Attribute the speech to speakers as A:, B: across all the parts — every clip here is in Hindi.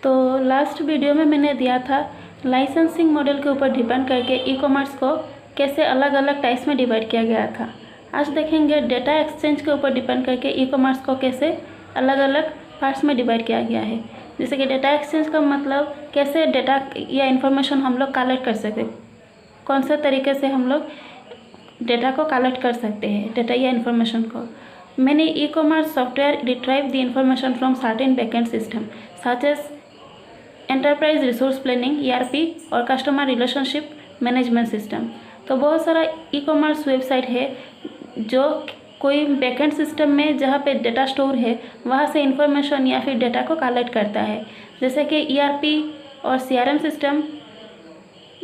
A: तो लास्ट वीडियो में मैंने दिया था लाइसेंसिंग मॉडल के ऊपर डिपेंड करके ई कॉमर्स को कैसे अलग अलग टाइप्स में डिवाइड किया गया था। आज देखेंगे डेटा एक्सचेंज के ऊपर डिपेंड करके ई कॉमर्स को कैसे अलग अलग पार्ट्स में डिवाइड किया गया है। जैसे कि डेटा एक्सचेंज का मतलब कैसे डेटा या इन्फॉर्मेशन हम लोग कलेक्ट कर सकते, कौन से तरीके से हम लोग डेटा को कलेक्ट कर सकते हैं, डेटा या इन्फॉर्मेशन को। Many e-commerce software retrieve the information from certain backend system such as enterprise resource planning ERP और customer relationship management system। तो बहुत सारा ई-कॉमर्स वेबसाइट है जो कोई बैकएंड सिस्टम में जहाँ पे डेटा स्टोर है वहाँ से इंफॉर्मेशन या फिर डेटा को कलेक्ट करता है। जैसे कि ERP और CRM सिस्टम।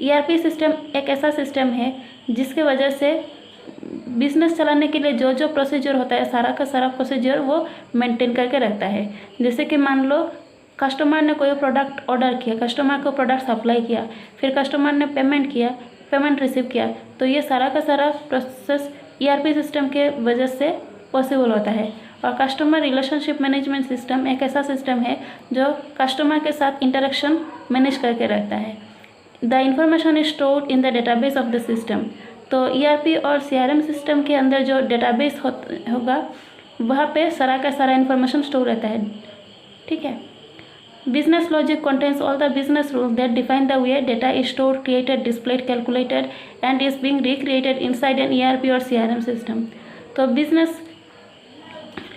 A: ERP सिस्टम एक ऐसा सिस्टम है जिसके वजह से बिजनेस चलाने के लिए जो जो प्रोसीजर होता है सारा का सारा प्रोसीजर वो मेंटेन करके रखता है। जैसे कि मान लो कस्टमर ने कोई प्रोडक्ट ऑर्डर किया, कस्टमर को प्रोडक्ट सप्लाई किया, फिर कस्टमर ने पेमेंट किया, पेमेंट रिसीव किया, तो ये सारा का सारा प्रोसेस ERP सिस्टम के वजह से पॉसिबल होता है। और कस्टमर रिलेशनशिप मैनेजमेंट सिस्टम एक ऐसा सिस्टम है जो कस्टमर के साथ इंटरेक्शन मैनेज करके रखता है। The information is stored in the database of the system. तो ERP और CRM सिस्टम के अंदर जो डेटाबेस होगा वहाँ पे सारा का सारा इन्फॉर्मेशन स्टोर रहता है। ठीक है। Business logic contains all the business rules that define the way data is stored, created, displayed, calculated and is being recreated inside N ERP और CRM सिस्टम। तो बिजनेस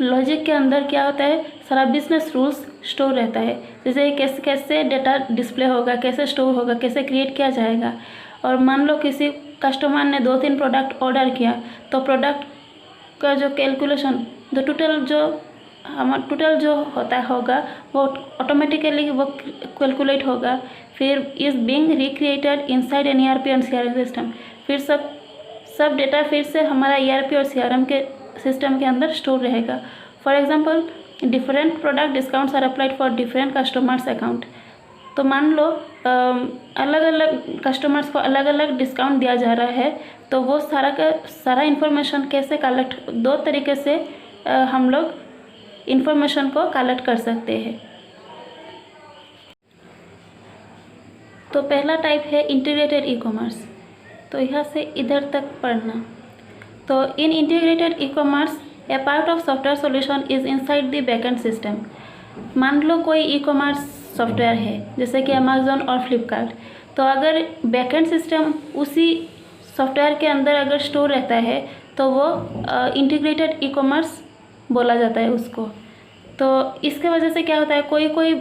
A: लॉजिक के अंदर क्या होता है, सारा बिजनेस रूल्स स्टोर रहता है। जैसे कैसे कैसे डेटा डिस्प्ले होगा, कैसे स्टोर होगा, कैसे क्रिएट किया जाएगा। और मान लो किसी कस्टमर ने 2-3 प्रोडक्ट ऑर्डर किया तो प्रोडक्ट का जो कैलकुलेशन, जो टोटल जो होता होगा वो ऑटोमेटिकली वो कैलकुलेट होगा। फिर is being recreated inside N ERP and CRM system. फिर सब डेटा फिर से हमारा ERP और CRM के सिस्टम के अंदर स्टोर रहेगा। For example different product discounts are applied for different customers account. तो मान लो अलग अलग कस्टमर्स को अलग अलग डिस्काउंट दिया जा रहा है, तो वो सारा का सारा इन्फॉर्मेशन कैसे कलेक्ट, 2 तरीके से हम लोग इन्फॉर्मेशन को कलेक्ट कर सकते हैं। तो पहला टाइप है इंटीग्रेटेड ई कॉमर्स। तो यहाँ से इधर तक पढ़ना। तो in integrated e commerce a part of software solution is inside the backend system. मान लो कोई ई कॉमर्स सॉफ्टवेयर है जैसे कि अमेज़न और फ्लिपकार्ट। तो अगर बैकएंड सिस्टम उसी सॉफ्टवेयर के अंदर अगर स्टोर रहता है तो वो इंटीग्रेटेड ई कॉमर्स बोला जाता है उसको। तो इसके वजह से क्या होता है, कोई कोई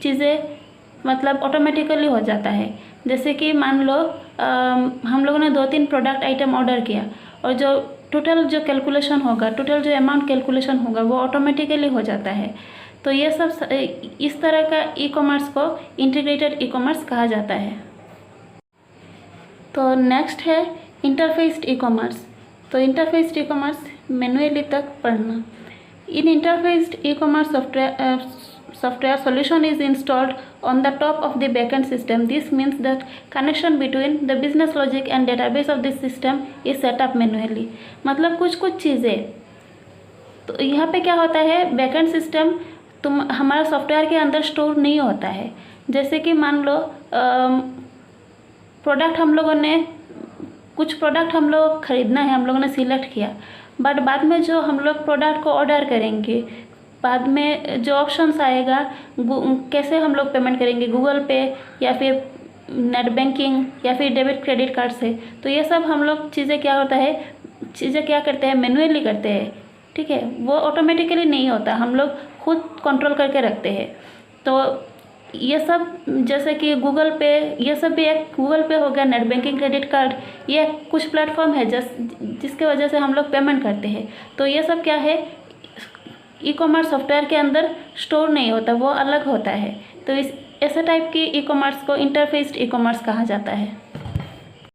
A: चीज़ें मतलब ऑटोमेटिकली हो जाता है। जैसे कि मान लो हम लोगों ने 2-3 प्रोडक्ट आइटम ऑर्डर किया और जो टोटल जो कैलकुलेशन होगा, टोटल जो अमाउंट कैलकुलेशन होगा वो ऑटोमेटिकली हो जाता है। तो ये सब इस तरह का ई कॉमर्स को इंटीग्रेटेड ई कॉमर्स कहा जाता है। तो नेक्स्ट है इंटरफेस्ड ई कॉमर्स। तो इंटरफेस्ड ई कॉमर्स मैनुअली तक पढ़ना। In interfaced e commerce software solution is installed on the top of the backend system. This means that connection between the business logic and database of this system is set up manually। मतलब कुछ चीज़ें तो यहाँ पे क्या होता है, बैकएंड सिस्टम हमारा सॉफ्टवेयर के अंदर स्टोर नहीं होता है। जैसे कि मान लो प्रोडक्ट हम लोगों ने कुछ प्रोडक्ट हम लोग ख़रीदना है, हम लोगों ने सिलेक्ट किया, बट बाद में जो हम लोग प्रोडक्ट को ऑर्डर करेंगे, बाद में जो ऑप्शंस आएगा कैसे हम लोग पेमेंट करेंगे, गूगल पे या फिर नेट बैंकिंग या फिर डेबिट क्रेडिट कार्ड से। तो ये सब हम लोग चीज़ें क्या करते हैं मैनुअली करते हैं। ठीक है, वो ऑटोमेटिकली नहीं होता, हम लोग खुद कंट्रोल करके रखते हैं। तो ये सब जैसे कि गूगल पे, ये सब भी एक गूगल पे हो गया, नेट बैंकिंग, क्रेडिट कार्ड, ये कुछ प्लेटफॉर्म है जिसके वजह से हम लोग पेमेंट करते हैं। तो ये सब क्या है, ई कॉमर्स सॉफ्टवेयर के अंदर स्टोर नहीं होता, वो अलग होता है। तो ऐसे टाइप की ई कॉमर्स को इंटरफेस्ड ई कॉमर्स कहा जाता है।